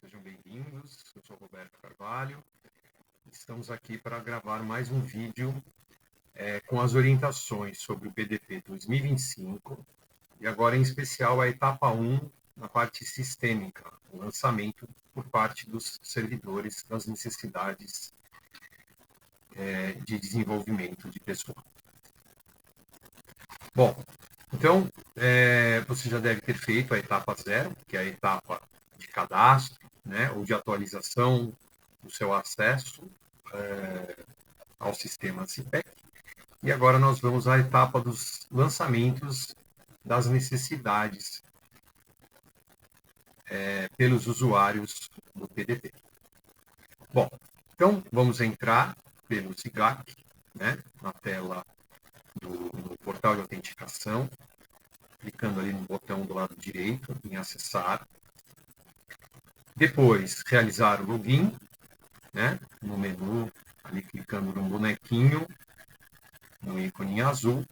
Sejam bem-vindos, eu sou Roberto Carvalho. Estamos aqui para gravar mais um vídeo com as orientações sobre o BDP 2025 e agora em especial a etapa 1 na parte sistêmica, o lançamento por parte dos servidores das necessidades de desenvolvimento de pessoal. Bom, então você já deve ter feito a etapa 0, que é a etapa de cadastro, né, ou de atualização do seu acesso ao sistema CPEC. E agora nós vamos à etapa dos lançamentos das necessidades pelos usuários do PDP. Bom, então vamos entrar pelo SIGAC, né, na tela do portal de autenticação, clicando ali no botão do lado direito em acessar. Depois, realizar o login, né, no menu, ali clicando no bonequinho, no ícone azul,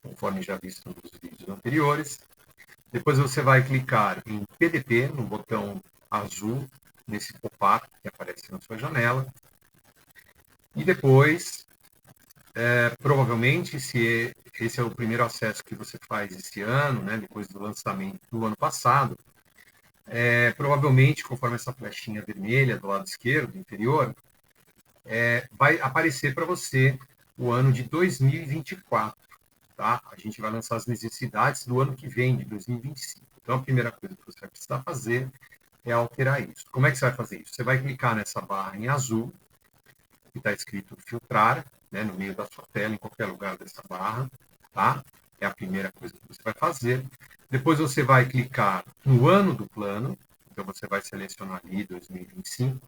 conforme já visto nos vídeos anteriores. Depois você vai clicar em PDP, no botão azul, nesse pop-up que aparece na sua janela. E depois, provavelmente, se esse é o primeiro acesso que você faz esse ano, né, depois do lançamento do ano passado, provavelmente, conforme essa flechinha vermelha do lado esquerdo, inferior, vai aparecer para você o ano de 2024. Tá? A gente vai lançar as necessidades do ano que vem, de 2025. Então, a primeira coisa que você vai precisar fazer é alterar isso. Como é que você vai fazer isso? Você vai clicar nessa barra em azul, que está escrito filtrar, né, no meio da sua tela, em qualquer lugar dessa barra. Tá? É a primeira coisa que você vai fazer. Depois você vai clicar no ano do plano, então você vai selecionar ali 2025.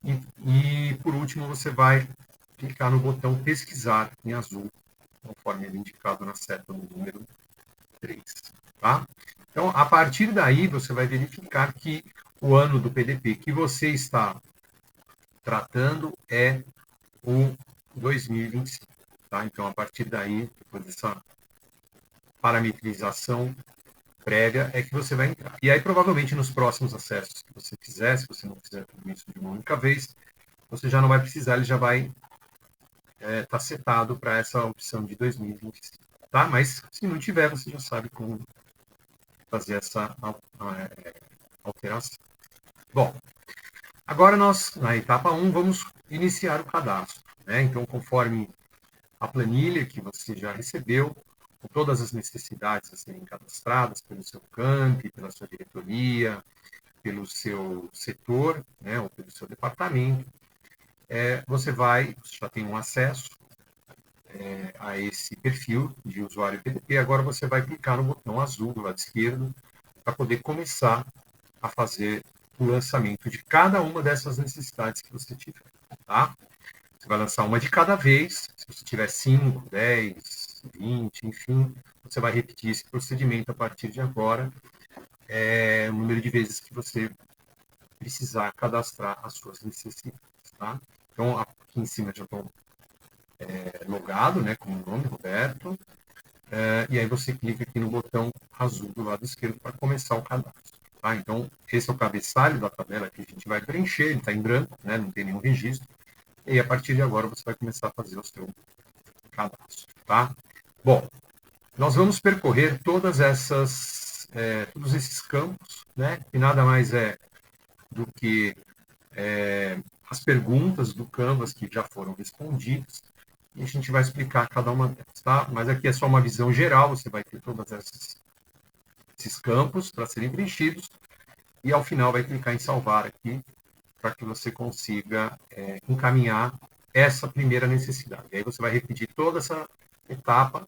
E por último, você vai clicar no botão pesquisar em azul, conforme é indicado na seta do número 3. Tá? Então, a partir daí, você vai verificar que o ano do PDP que você está tratando é o 2025. Tá? Então, a partir daí, depois dessa parametrização prévia, é que você vai entrar. E aí, provavelmente, nos próximos acessos que você fizer, se você não fizer tudo isso de uma única vez, você já não vai precisar, ele já vai estar setado para essa opção de 2025. Tá? Mas, se não tiver, você já sabe como fazer essa alteração. Bom, agora nós, na etapa 1, vamos iniciar o cadastro. Né? Então, conforme a planilha que você já recebeu, com todas as necessidades a serem cadastradas pelo seu camp, pela sua diretoria, pelo seu setor, né, ou pelo seu departamento, você já tem um acesso a esse perfil de usuário PDP. Agora você vai clicar no botão azul do lado esquerdo para poder começar a fazer o lançamento de cada uma dessas necessidades que você tiver. Tá? Você vai lançar uma de cada vez. Se você tiver 5, 10, 20, enfim, você vai repetir esse procedimento a partir de agora, o número de vezes que você precisar cadastrar as suas necessidades. Tá? Então, aqui em cima já estou logado, né, com o nome, Roberto, e aí você clica aqui no botão azul do lado esquerdo para começar o cadastro. Tá? Então, esse é o cabeçalho da tabela que a gente vai preencher, ele está em branco, né, não tem nenhum registro, e a partir de agora você vai começar a fazer o seu cadastro. Tá? Bom, nós vamos percorrer todos esses campos, né, que nada mais é do que as perguntas do Canvas que já foram respondidas, e a gente vai explicar cada uma delas, tá? Mas aqui é só uma visão geral, você vai ter todos esses campos para serem preenchidos, e ao final vai clicar em salvar aqui, para que você consiga encaminhar essa primeira necessidade. E aí você vai repetir toda essa etapa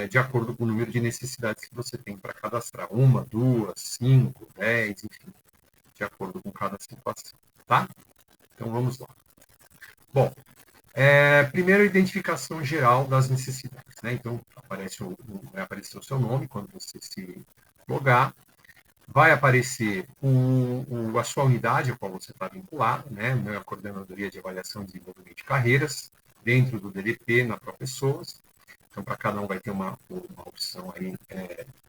de acordo com o número de necessidades que você tem para cadastrar. 1, 2, 5, 10, enfim, de acordo com cada situação. Tá? Então vamos lá. Bom, primeiro, a identificação geral das necessidades. Né? Então, vai aparecer o seu nome quando você se logar. Vai aparecer a sua unidade a qual você está vinculado, né? A Coordenadoria de Avaliação e Desenvolvimento de Carreiras, dentro do DDP, na ProPessoas. Então, para cada um vai ter uma opção aí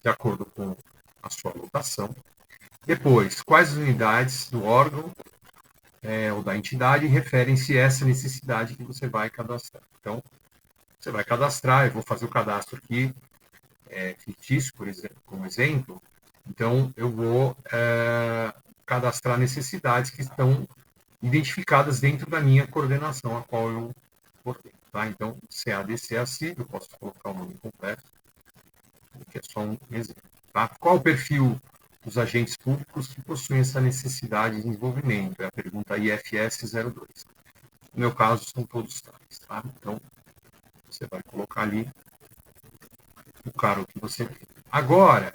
de acordo com a sua lotação. Depois, quais as unidades do órgão ou da entidade referem-se a essa necessidade que você vai cadastrar. Então, você vai cadastrar, eu vou fazer o cadastro aqui, fictício, por exemplo, como exemplo. Então, eu vou cadastrar necessidades que estão identificadas dentro da minha coordenação, a qual eu botei. Tá? Então, CADC, eu posso colocar o nome completo, que é só um exemplo. Tá? Qual o perfil dos agentes públicos que possuem essa necessidade de desenvolvimento? É a pergunta IFS 02. No meu caso, são todos tais. Tá? Então, você vai colocar ali o cargo que você tem. Agora,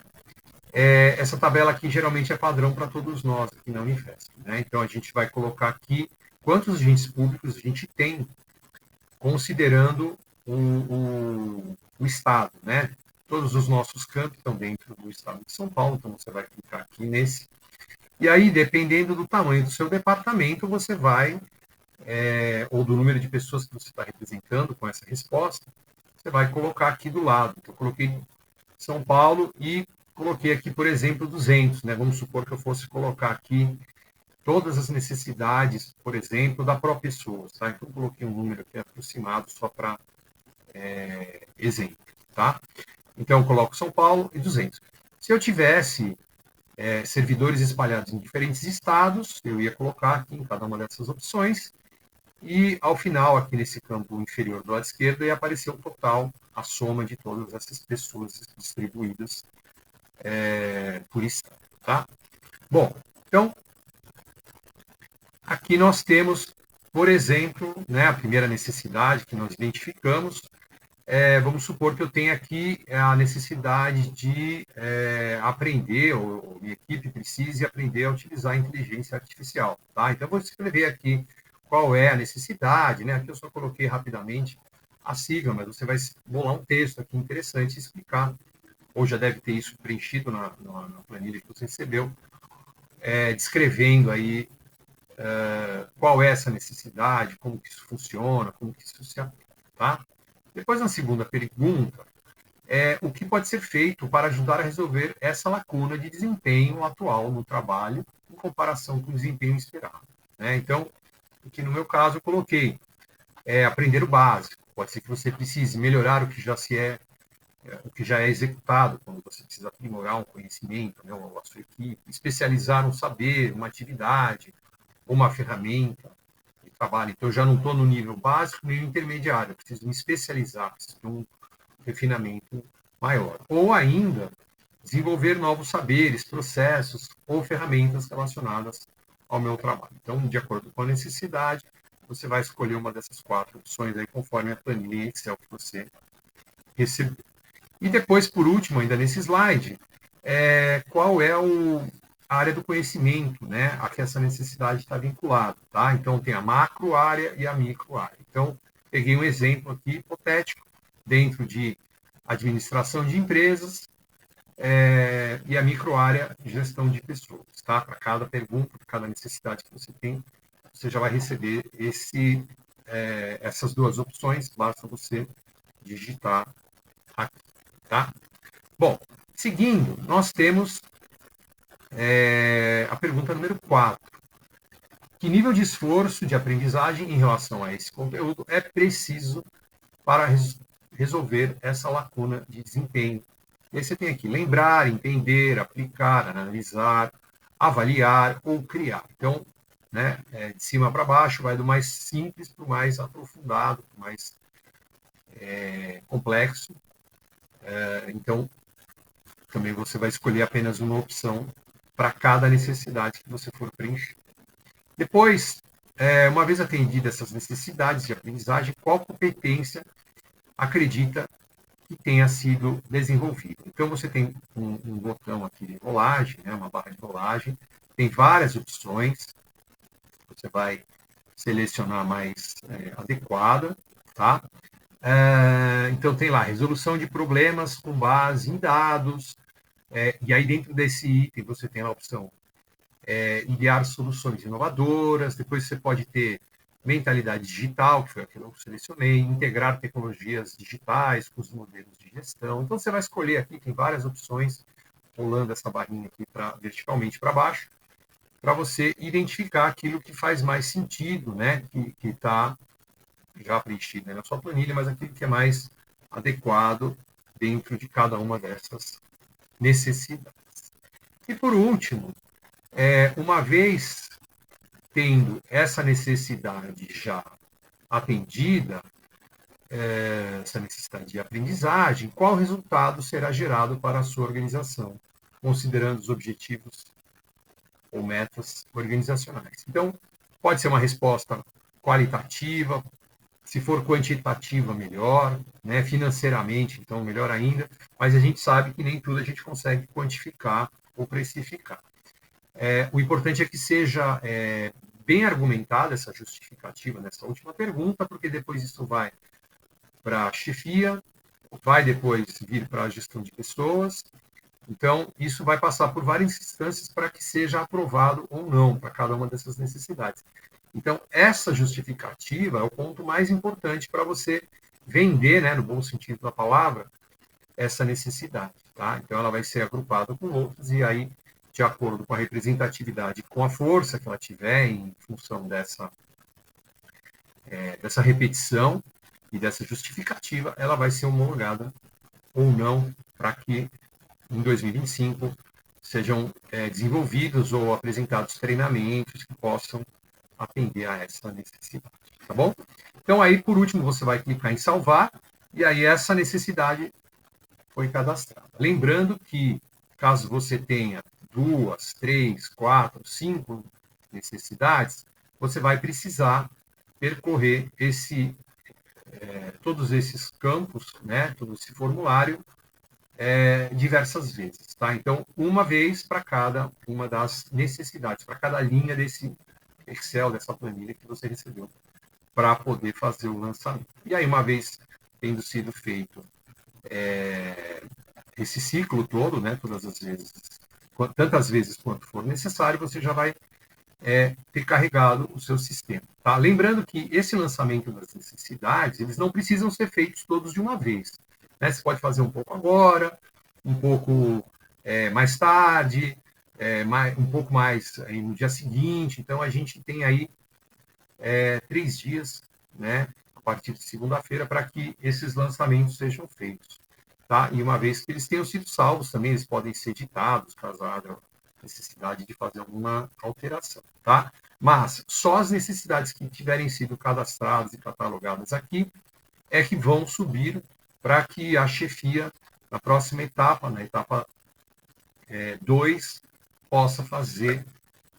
essa tabela aqui geralmente é padrão para todos nós aqui na Unifesp. Né? Então, a gente vai colocar aqui quantos agentes públicos a gente tem considerando o Estado, né? Todos os nossos campos estão dentro do Estado de São Paulo, então você vai clicar aqui nesse. E aí, dependendo do tamanho do seu departamento, você vai, ou do número de pessoas que você está representando com essa resposta, você vai colocar aqui do lado. Então, eu coloquei São Paulo e coloquei aqui, por exemplo, 200, né? Vamos supor que eu fosse colocar aqui todas as necessidades, por exemplo, da própria pessoa, tá? Então, eu coloquei um número aqui aproximado só para exemplo, tá? Então, eu coloco São Paulo e 200. Se eu tivesse servidores espalhados em diferentes estados, eu ia colocar aqui em cada uma dessas opções e, ao final, aqui nesse campo inferior do lado esquerdo, ia aparecer o total, a soma de todas essas pessoas distribuídas por estado, tá? Bom, então, aqui nós temos, por exemplo, né, a primeira necessidade que nós identificamos. Vamos supor que eu tenha aqui a necessidade de aprender, ou minha equipe precise aprender a utilizar a inteligência artificial. Tá? Então, eu vou escrever aqui qual é a necessidade. Né? Aqui eu só coloquei rapidamente a sigla, mas você vai bolar um texto aqui interessante e explicar, ou já deve ter isso preenchido na planilha que você recebeu, descrevendo aí qual é essa necessidade, como que isso funciona, como que isso se aplica. Tá? Depois, na segunda pergunta, o que pode ser feito para ajudar a resolver essa lacuna de desempenho atual no trabalho em comparação com o desempenho esperado. Né? Então, aqui no meu caso, eu coloquei aprender o básico. Pode ser que você precise melhorar o que o que já é executado, quando você precisa aprimorar um conhecimento, né, a sua equipe, especializar um saber, uma atividade, uma ferramenta de trabalho. Então, eu já não estou no nível básico nem no intermediário, eu preciso me especializar, preciso de um refinamento maior. Ou ainda, desenvolver novos saberes, processos ou ferramentas relacionadas ao meu trabalho. Então, de acordo com a necessidade, você vai escolher uma dessas 4 opções aí, conforme a planilha Excel que você recebeu. E depois, por último, ainda nesse slide, qual é a área do conhecimento, né, a que essa necessidade está vinculada, tá? Então, tem a macro área e a micro área. Então, peguei um exemplo aqui hipotético dentro de administração de empresas e a micro área gestão de pessoas, tá? Para cada pergunta, para cada necessidade que você tem, você já vai receber essas 2 opções, basta você digitar aqui, tá? Bom, seguindo, nós temos a pergunta número 4. Que nível de esforço de aprendizagem em relação a esse conteúdo é preciso para resolver essa lacuna de desempenho? E aí você tem aqui lembrar, entender, aplicar, analisar, avaliar ou criar. Então, né, de cima para baixo, vai do mais simples para o mais aprofundado, para o mais complexo. Então, também você vai escolher apenas uma opção para cada necessidade que você for preencher. Depois, uma vez atendidas essas necessidades de aprendizagem, qual competência acredita que tenha sido desenvolvida? Então, você tem um botão aqui de rolagem, né, uma barra de rolagem, tem várias opções, você vai selecionar a mais adequada, tá? Então, tem lá, resolução de problemas com base em dados, e aí dentro desse item você tem a opção idear soluções inovadoras, depois você pode ter mentalidade digital, que foi aquilo que eu selecionei, integrar tecnologias digitais com os modelos de gestão. Então, você vai escolher aqui, tem várias opções, rolando essa barrinha aqui verticalmente para baixo, para você identificar aquilo que faz mais sentido, né? Que está já preenchido, né, na sua planilha, mas aquilo que é mais adequado dentro de cada uma dessas necessidades. E por último, uma vez tendo essa necessidade já atendida, essa necessidade de aprendizagem, qual resultado será gerado para a sua organização, considerando os objetivos ou metas organizacionais. Então, pode ser uma resposta qualitativa, se for quantitativa, melhor, né? Financeiramente, então, melhor ainda, mas a gente sabe que nem tudo a gente consegue quantificar ou precificar. O importante é que seja bem argumentada essa justificativa nessa última pergunta, porque depois isso vai para a chefia, vai depois vir para a gestão de pessoas. Então, isso vai passar por várias instâncias para que seja aprovado ou não para cada uma dessas necessidades. Então, essa justificativa é o ponto mais importante para você vender, né, no bom sentido da palavra, essa necessidade. Tá? Então, ela vai ser agrupada com outras, e aí, de acordo com a representatividade, com a força que ela tiver em função dessa repetição e dessa justificativa, ela vai ser homologada ou não para que em 2025 sejam desenvolvidos ou apresentados treinamentos que possam atender a essa necessidade, tá bom? Então aí, por último, você vai clicar em salvar, e aí essa necessidade foi cadastrada. Lembrando que, caso você tenha 2, 3, 4, 5 necessidades, você vai precisar percorrer todos esses campos, né, todo esse formulário, diversas vezes, tá? Então, uma vez para cada uma das necessidades, para cada linha desse Excel, dessa planilha que você recebeu, para poder fazer o lançamento. E aí, uma vez tendo sido feito esse ciclo todo, né, todas as vezes, tantas vezes quanto for necessário, você já vai ter carregado o seu sistema. Tá? Lembrando que esse lançamento das necessidades, eles não precisam ser feitos todos de uma vez. Né? Você pode fazer um pouco agora, um pouco mais tarde, um pouco mais no dia seguinte. Então, a gente tem aí 3 dias, né, a partir de segunda-feira, para que esses lançamentos sejam feitos. Tá? E uma vez que eles tenham sido salvos, também eles podem ser editados, caso haja necessidade de fazer alguma alteração. Tá? Mas só as necessidades que tiverem sido cadastradas e catalogadas aqui é que vão subir para que a chefia, na próxima etapa, na etapa 2, possa fazer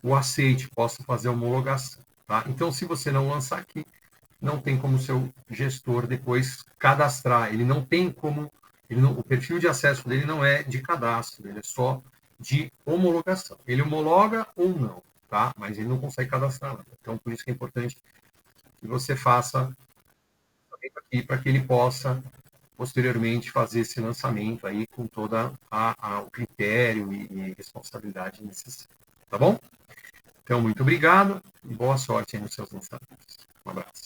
o aceite, possa fazer a homologação. Tá? Então, se você não lançar aqui, não tem como o seu gestor depois cadastrar. Ele não tem como, o perfil de acesso dele não é de cadastro, ele é só de homologação. Ele homologa ou não, tá? Mas ele não consegue cadastrar nada. Então, por isso que é importante que você faça aqui para que ele possa posteriormente fazer esse lançamento aí com toda o critério e responsabilidade necessária. Tá bom? Então, muito obrigado e boa sorte aí nos seus lançamentos. Um abraço.